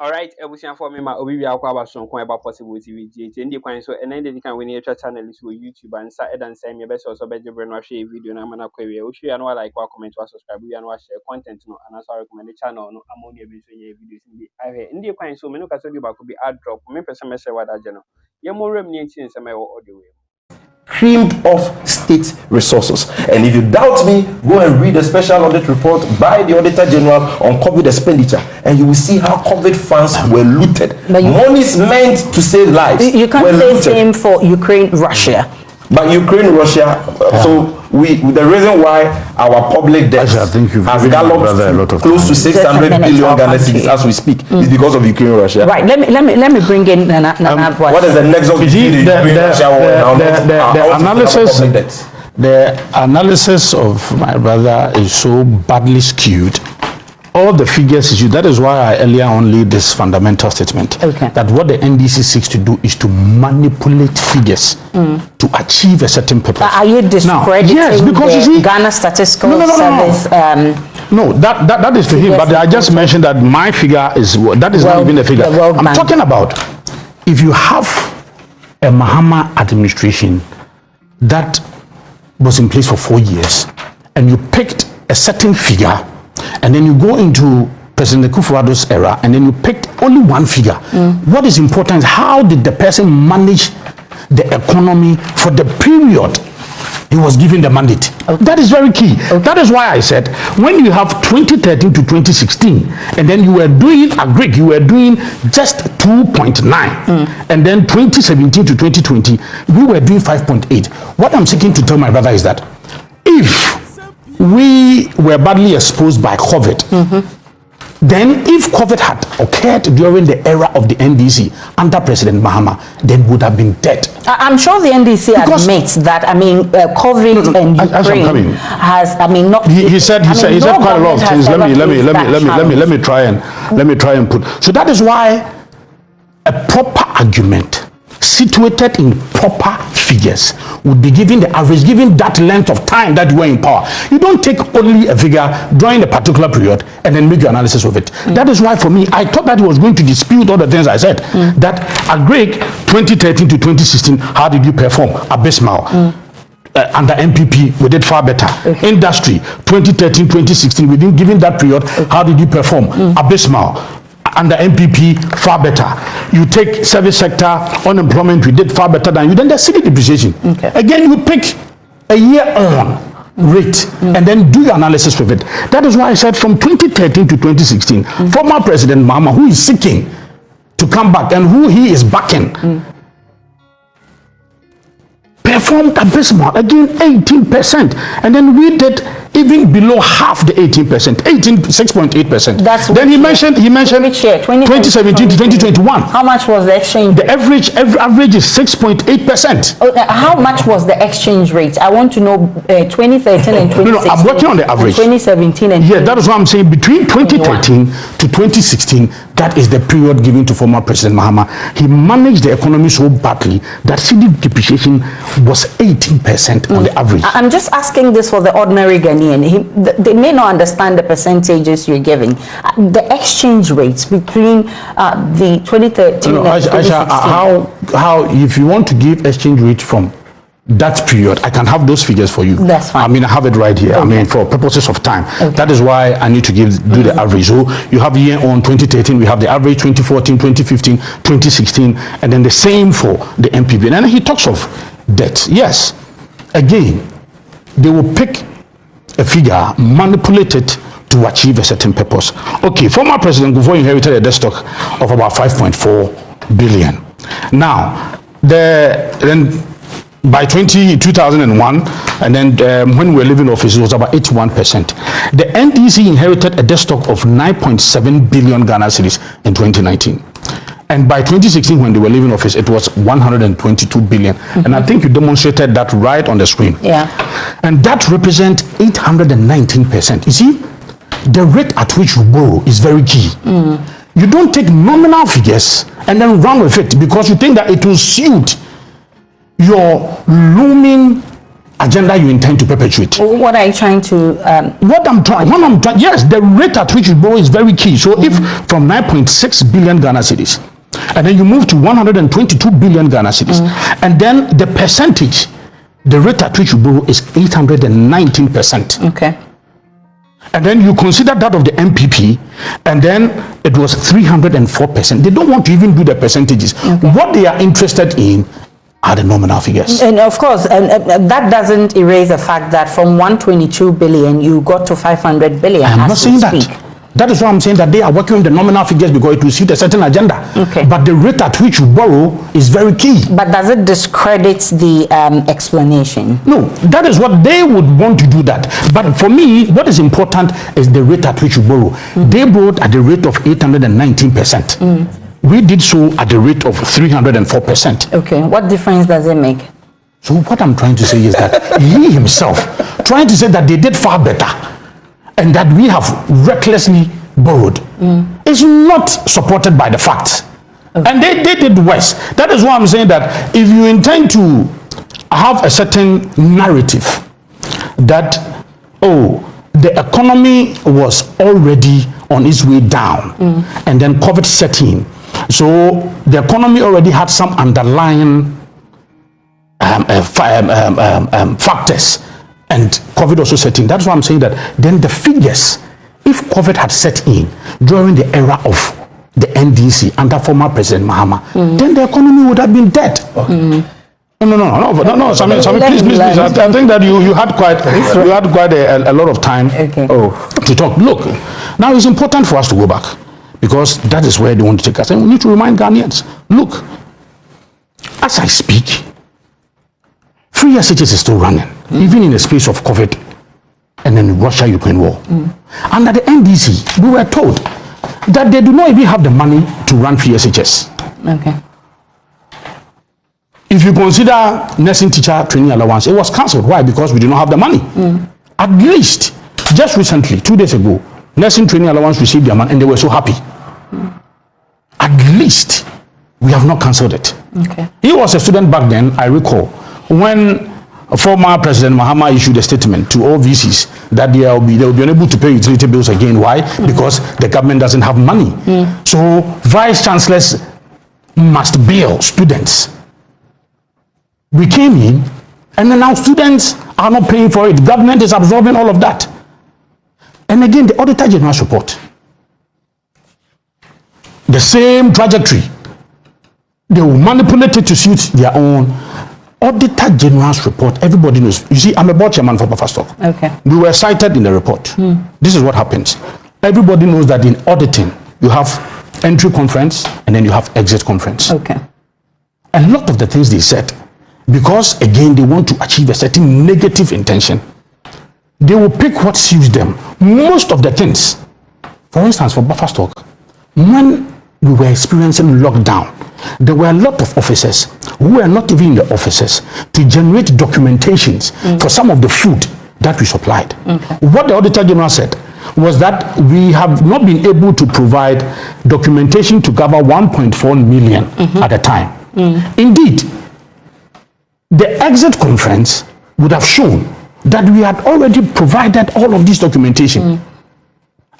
All right, ebusian for me ma obi wi akwa abaso nko eba possibility we die ndi kwan so enen de kan we ne twa channel is wo YouTube and sa edan say me be so be jebre no hwe video na mana kwa we o hwe no like wa comment wa subscribe we no share content no and also recommend the channel no amoni e bi so nye videos ndi ahwe ndi kwan so me no ka so bi ba ko bi add drop me person me share wada je no ye mo rem ni ntin se me wo audio we creamed of state resources. And if you doubt me, go and read the special audit report by the Auditor General on COVID expenditure, and you will see how COVID funds were looted. Monies meant to save lives. You can't say the same for Ukraine, Russia. But Ukraine, Russia, so the reason why our public debt has galloped close to 600 billion Ghana cedis as we speak is because of Ukraine, Russia. Right. Let me bring in Nana. What is the nexus between Ukraine, Russia, the analysis of my brother is so badly skewed. All the figures is you. That is why I earlier on laid this fundamental statement that what the NDC seeks to do is to manipulate figures to achieve a certain purpose. Are you discrediting yes, because the you see, Ghana Statistical Service? No, that is to him. But I just mentioned that my figure is that is not even a figure. I'm talking about if you have a Mahama administration that was in place for 4 years, and you picked a certain figure. And then you go into President Akufo-Addo's era, and then you picked only one figure. What is important is how did the person manage the economy for the period he was given the mandate. That is very key. That is why I said when you have 2013 to 2016, and then you were doing agric, you were doing just 2.9, and then 2017 to 2020, we were doing 5.8. What I'm seeking to tell my brother is that if we were badly exposed by COVID. Then if COVID had occurred during the era of the NDC under President Mahama, then would have been dead. I'm sure the NDC admits that, COVID and Ukraine has, not... He said quite a lot of things. Let me try and put... So that is why a proper argument situated in proper figures would be given the average, given that length of time that you were in power. You don't take only a figure during a particular period and then make your analysis of it. That is why for me, I thought that he was going to dispute all the things I said. That agric 2013 to 2016, how did you perform? Abysmal. Under MPP, we did far better. Industry 2013 2016, within given that period, how did you perform? Abysmal. Under MPP, far better. You take service sector, unemployment, we did far better than you. Then the city depreciation. Again, you pick a year on rate and then do your analysis with it. That is why I said from 2013 to 2016, former President Mahama, who is seeking to come back and who he is backing, performed abysmal, again 18%, and then we did even below half the 18%, 6.8%. Then he mentioned 2017 to 2021. How much was the exchange? The average is 6.8%. How much was the exchange rate? I want to know 2013 and 2016. No, I'm working on the average. 2017 and that is what I'm saying. Between 2013 to 2016, that is the period given to former President Mahama. He managed the economy so badly that city depreciation was 18% on the average. I'm just asking this for the ordinary Ghanaian. They may not understand the percentages you're giving. The exchange rates between the 2013 and 2016. How if you want to give exchange rate from that period, I can have those figures for you. That's fine. I have it right here. For purposes of time. That is why I need to do the average. So you have year on 2013, we have the average 2014, 2015, 2016, and then the same for the MPP. And then he talks of debt. Yes. Again, they will pick a figure, manipulate it to achieve a certain purpose. Okay, former President Gufo inherited a debt stock of about 5.4 billion. Now, then by 2001, and then when we were leaving office, it was about 81%. The NDC inherited a debt stock of 9.7 billion Ghana cedis in 2019. And by 2016, when they were leaving office, it was 122 billion. And I think you demonstrated that right on the screen. And that represents 819%. You see, the rate at which you borrow is very key. You don't take nominal figures and then run with it because you think that it will suit your looming agenda you intend to perpetuate. What are you trying to? Yes, the rate at which you borrow is very key. So if from 9.6 billion Ghana cedis, and then you move to 122 billion Ghana cedis, and then the percentage, the rate at which you borrow is 819%. Okay. And then you consider that of the MPP, and then it was 304%. They don't want to even do the percentages. Okay. What they are interested in are the nominal figures. And of course, that doesn't erase the fact that from 122 billion, you got to 500 billion. I'm not saying that. That is why I'm saying that they are working on the nominal figures because it will suit a certain agenda. Okay. But the rate at which you borrow is very key. But does it discredit the explanation? No, that is what they would want to do that. But for me, what is important is the rate at which you borrow. They borrowed at the rate of 819%. We did so at the rate of 304%. Okay, what difference does it make? So what I'm trying to say is that he himself trying to say that they did far better and that we have recklessly borrowed is not supported by the facts. Okay. And they did worse. That is why I'm saying that if you intend to have a certain narrative that, the economy was already on its way down and then COVID set in, so the economy already had some underlying factors, and COVID also set in. That's why I'm saying that then the figures, if COVID had set in during the era of the NDC under former President Mahama, then the economy would have been dead. No, Sammy, please. I think that you had quite a lot of time to talk. Look, now it's important for us to go back because that is where they want to take us, and we need to remind Ghanaians. Look, as I speak, free SHS is still running, even in the space of COVID and then Russia-Ukraine war. Under the NDC, we were told that they do not even have the money to run free SHS. Okay. If you consider nursing teacher training allowance, it was cancelled. Why? Because we do not have the money. At least, just recently, 2 days ago, nursing training allowance received their money and they were so happy. At least, we have not cancelled it. Okay. He was a student back then, I recall, when former President Mahama issued a statement to all VCs that they will be unable to pay utility bills again. Why? Because the government doesn't have money. So vice chancellors must bail students. We came in, and then now students are not paying for it. Government is absorbing all of that. And again, the Auditor General's report, the same trajectory. They will manipulate it to suit their own. Auditor General's report, everybody knows. You see, I'm a board chairman for Bufferstock. Okay. We were cited in the report. This is what happens. Everybody knows that in auditing, you have entry conference and then you have exit conference. Okay. A lot of the things they said, because again, they want to achieve a certain negative intention, they will pick what suits them. Most of the things, for instance, for Bufferstock, when we were experiencing lockdown, there were a lot of officers who were not even in the offices to generate documentations for some of the food that we supplied. What the Auditor General said was that we have not been able to provide documentation to cover 1.4 million at a time. Indeed, the exit conference would have shown that we had already provided all of this documentation.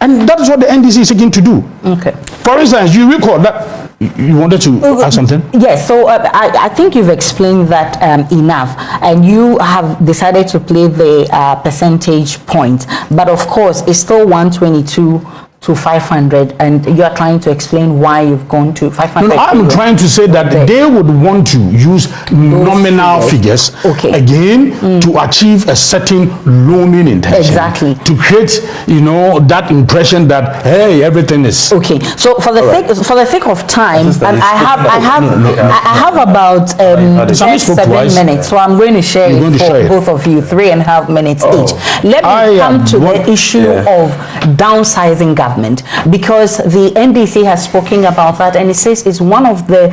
And that is what the NDC is seeking to do. Okay. For instance, you recall that you wanted to add something? Yes, so I think you've explained that enough, and you have decided to play the percentage point, but of course it's still 122 to 500, and you are trying to explain why you've gone to 500. No, I'm trying to say that they would want to use nominal figures again to achieve a certain loaning intention. Exactly. To create, that impression that hey, everything is okay. So for the sake of time, and I have about 7 minutes, so I'm going to share it for both of you, 3.5 minutes each. Let me come to the issue of downsizing government, because the NDC has spoken about that, and it says it's one of the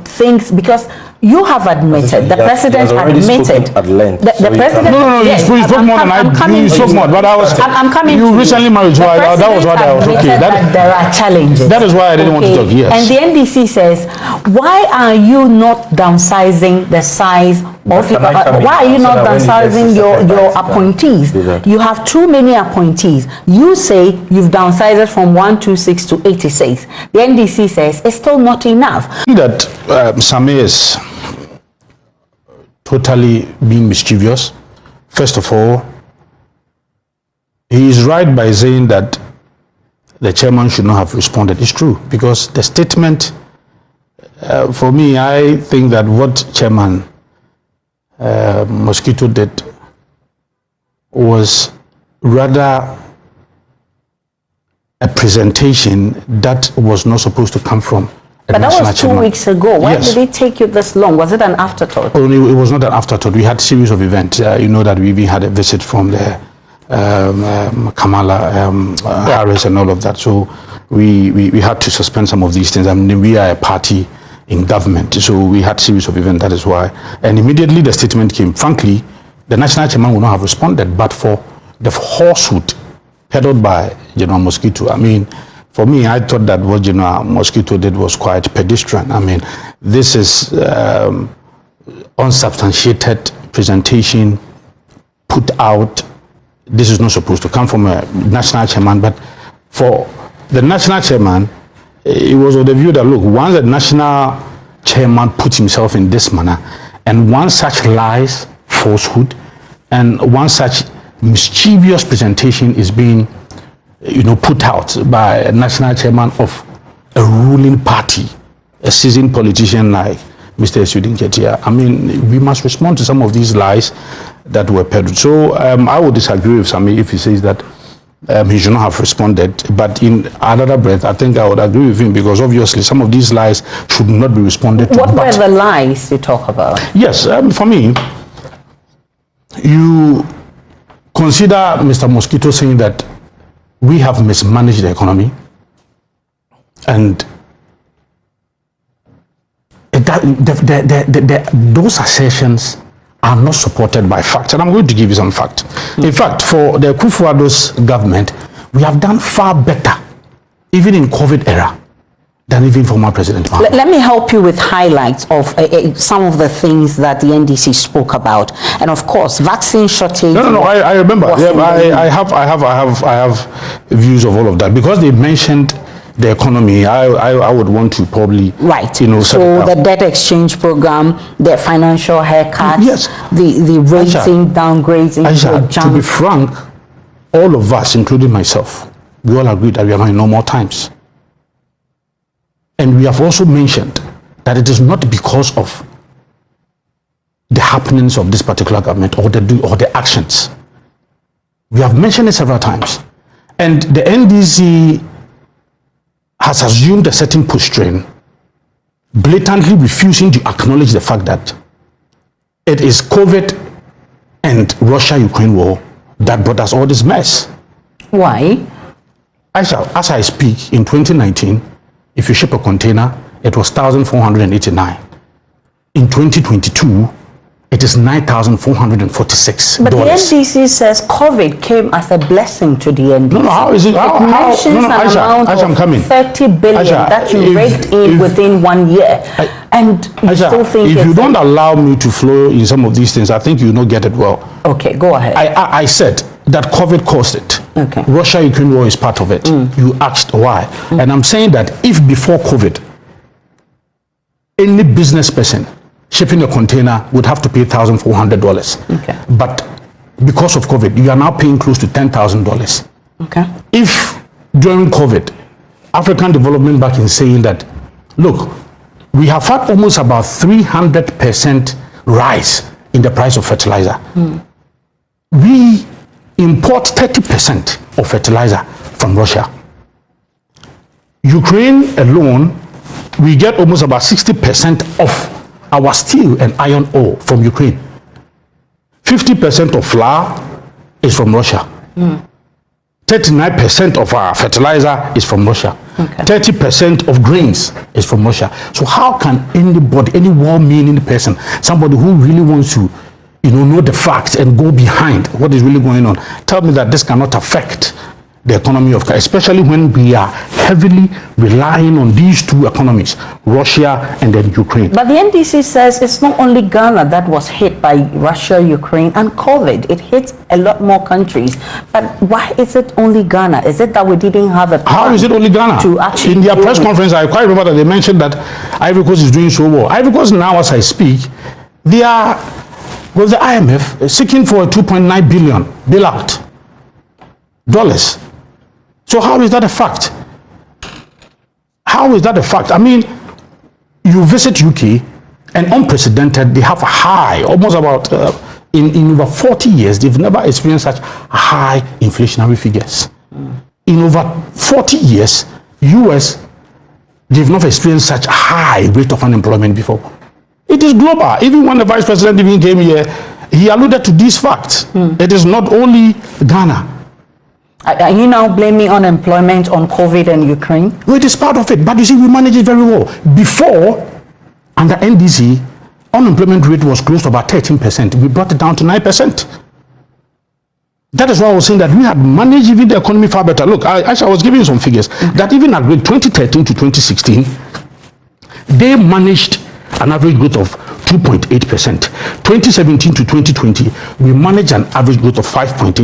things, because you have admitted, the president admitted, the president. No, you spoke more than I did. You spoke more, but I'm coming. You recently married, so that was what I was okay. That there are challenges. That is why I didn't want to talk. Yes. And the NDC says, why are you not downsizing the size Why are you not downsizing your appointees? You have too many appointees. You say you've downsized from 126 to 86. The NDC says it's still not enough. That Sammy is totally being mischievous. First of all, he is right by saying that the chairman should not have responded. It's true, because the statement, for me, I think that what Chairman Mosquito did was rather a presentation that was not supposed to come from a But that was 2 chairman. weeks ago. Why Yes. did it take you this long? Was it an afterthought? Oh, it was not an afterthought. We had a series of events. You know that we even had a visit from the Kamala Harris and all of that. So we had to suspend some of these things. I mean, we are a party in government, so we had a series of events. That is why. And immediately the statement came. Frankly, the national chairman would not have responded, but for the falsehood peddled by General Mosquito. I mean, for me, I thought that what General Mosquito did was quite pedestrian. I mean, this is unsubstantiated presentation put out. This is not supposed to come from a national chairman, but for the national chairman, it was of the view that, look, once the national chairman puts himself in this manner, and one such lies, falsehood, and one such mischievous presentation is being, put out by a national chairman of a ruling party, a seasoned politician like Mr. Asiedu Nketia, I mean, we must respond to some of these lies that were peddled. So I would disagree with Sammy if he says that he should not have responded, but in another breath, I think I would agree with him, because obviously some of these lies should not be responded to. What were the lies you talk about? Yes, for me, you consider Mr. Mosquito saying that we have mismanaged the economy, and those assertions are not supported by facts, and I'm going to give you some facts. In fact, for the Akufo-Addo's government, we have done far better, even in COVID era, than even former President Mahmoud. Let me help you with highlights of some of the things that the NDC spoke about, and of course, vaccine shortage. No, I remember. Yeah, I have views of all of that, because they mentioned the economy. I would want to probably so the debt exchange program, the financial haircuts, yes, the rating downgrades into Aisha, to be frank, all of us, including myself, we all agree that we are not in normal times. And we have also mentioned that it is not because of the happenings of this particular government or the actions. We have mentioned it several times, and the NDC has assumed a certain posture, blatantly refusing to acknowledge the fact that it is COVID and Russia-Ukraine war that brought us all this mess. Why? Aisha, as I speak, in 2019, if you ship a container, it was $1,489. In 2022, it is $9,446. But the NDC says COVID came as a blessing to the NDC. No, how is it? How, mentions an amount of 30 billion that you raked in within 1 year. And you still think if you don't allow me to flow in some of these things, I think you will not get it well. Okay, go ahead. I said that COVID caused it. Okay. Russia-Ukraine war is part of it. You asked why. And I'm saying that if before COVID, any business person shipping a container would have to pay $1,400. Okay. But because of COVID, you are now paying close to $10,000. Okay. If during COVID, African Development Bank is saying that, look, we have had almost about 300% rise in the price of fertilizer. We import 30% of fertilizer from Russia. Ukraine alone, we get almost about 60% of our steel and iron ore from Ukraine. 50% of flour is from Russia. 39% of our fertilizer is from Russia. 30% of grains is from Russia. So how can anybody, any well-meaning person, somebody who really wants to, know the facts and go behind what is really going on, tell me that this cannot affect the economy of, especially when we are heavily relying on these two economies, Russia and then Ukraine. But the NDC says it's not only Ghana that was hit by Russia, Ukraine, and COVID. It hit a lot more countries. But why is it only Ghana? Is it that we didn't have a plan? How is it only Ghana? To actually in their press conference, I quite remember that they mentioned that Ivory Coast is doing so well. Ivory Coast now, as I speak, they are with the IMF seeking for a 2.9 billion bailout dollars. So how is that a fact? How is that a fact? I mean, you visit UK and unprecedented, they have a high, almost about, in over 40 years, they've never experienced such high inflationary figures. In over 40 years, US, they've not experienced such a high rate of unemployment before. It is global. Even when the vice president even came here, he alluded to these facts. It is not only Ghana. Are you now blaming unemployment on COVID and Ukraine? Well, it is part of it, but you see, we manage it very well. Before, under NDC, unemployment rate was close to about 13%. We brought it down to 9%. That is why I was saying that we had managed even the economy far better. Look, I was giving you some figures, that even at grade 2013 to 2016, they managed an average growth of 2.8%. 2017 to 2020, we managed an average growth of 5.8%.